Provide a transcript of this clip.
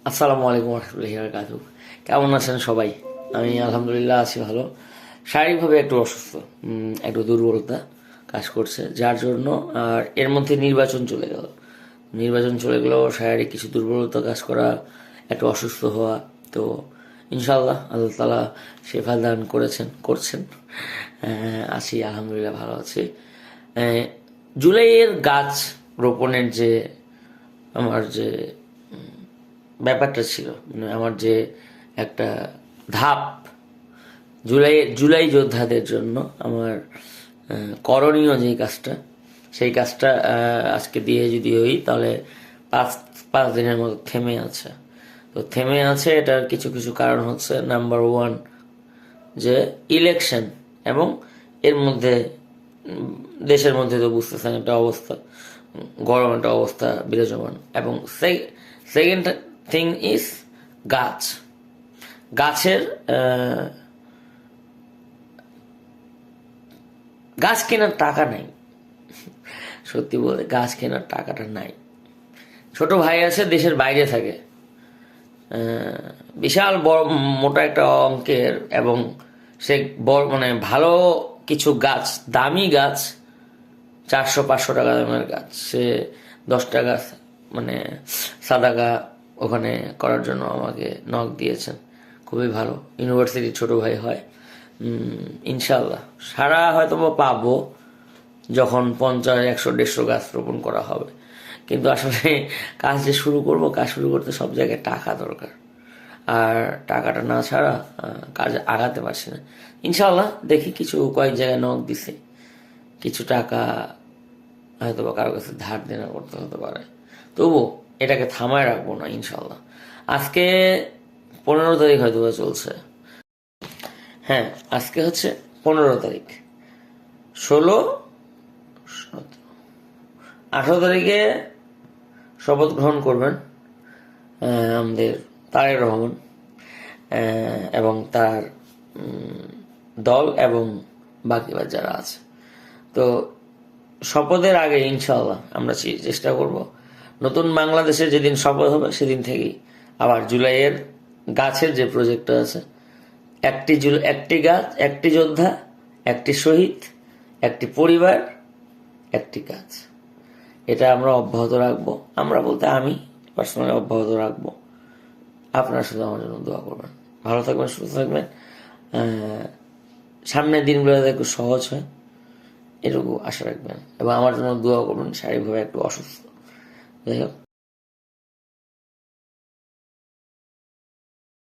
আসসালামু আলাইকুম রহমতুল্লাহি ওয়া বারাকাতুহু। কেমন আছেন সবাই? আমি আলহামদুলিল্লাহ আছি ভালো। শারীরিকভাবে একটু অসুস্থ, একটু দুর্বলতা কাজ করছে, যার জন্য আর এর মধ্যে নির্বাচন চলে গেল, শারীরিক কিছু দুর্বলতা কাজ করা, একটু অসুস্থ হওয়া। তো ইনশাল্লাহ আল্লাহ তালা শেফা দান করছেন। আছি আলহামদুলিল্লাহ, ভালো আছি। জুলাইয়ের গাছ রোপণের যে আমার যে ব্যাপারটা ছিল, মানে আমার যে একটা ধাপ, জুলাই যোদ্ধাদের জন্য আমার করণীয় যে কাজটা, সেই কাজটা আজকে দিয়ে যদি হই তাহলে পাঁচ পাঁচ দিনের মতো থেমে আছে। তো থেমে আছে, এটার কিছু কিছু কারণ হচ্ছে, নাম্বার ওয়ান, যে ইলেকশন, এবং এর মধ্যে দেশের মধ্যে তো বুঝতেছেন একটা অবস্থা, গরম একটা অবস্থা বিরাজমান। এবং সেকেন্ড থিং ইজ গাছ গাছের গাছ কেনার টাকা নাই। সত্যি বলে গাছ কেনার টাকাটা নাই। ছোট ভাই আছে, দেশের বাইরে থাকে, বিশাল বড় মোটা একটা অঙ্কের, এবং সে বড় মানে ভালো কিছু গাছ, দামি গাছ, 400-500 টাকা দামের গাছ, সে 10 টাকা মানে সাদাকা ওখানে করার জন্য আমাকে নক দিয়েছেন। খুবই ভালো, ইউনিভার্সিটির ছোট ভাই হয়। ইনশাল্লাহ সারা হয়তো বা পাবো যখন 50, 100, 150 গাছ রোপণ করা হবে। কিন্তু আসলে কাজ যে কাজ শুরু করতে সব জায়গায় টাকা দরকার, আর টাকাটা না ছাড়া কাজ আগাতে পারছি না। ইনশাল্লাহ দেখি, কয়েক জায়গায় নক দিছে, কিছু টাকা হয়তো বা কারো কাছে ধার দেনা করতে হতে পারে, তবু এটাকে থামায় রাখবো না ইনশাল্লাহ। আজকে 15 তারিখ হয়তো বা চলছে। হ্যাঁ, আজকে হচ্ছে 15 তারিখ, 16, 17, 18 তারিখে শপথ গ্রহণ করবেন আমাদের তারেক রহমান এবং তার দল এবং বাকি যারা আছে। তো শপথের আগে ইনশাল্লাহ আমরা চেষ্টা করব, নতুন বাংলাদেশের যেদিন শপথ হবে সেদিন থেকেই আবার জুলাইয়ের গাছের যে প্রজেক্টটা আছে, একটি গাছ, একটি যোদ্ধা, একটি শহীদ, একটি পরিবার, একটি গাছ, এটা আমরা অব্যাহত রাখবো। আমরা বলতে আমি পার্সোনালি অব্যাহত রাখবো। আপনারা শুধু আমার জন্য দোয়া করবেন, ভালো থাকবেন, সুস্থ থাকবেন, সামনের দিনগুলো যাতে একটু সহজ হয় এটুকু আশা রাখবেন, এবং আমার জন্য দোয়া করবেন। শারীরিকভাবে একটু অসুস্থ, যাই হোক।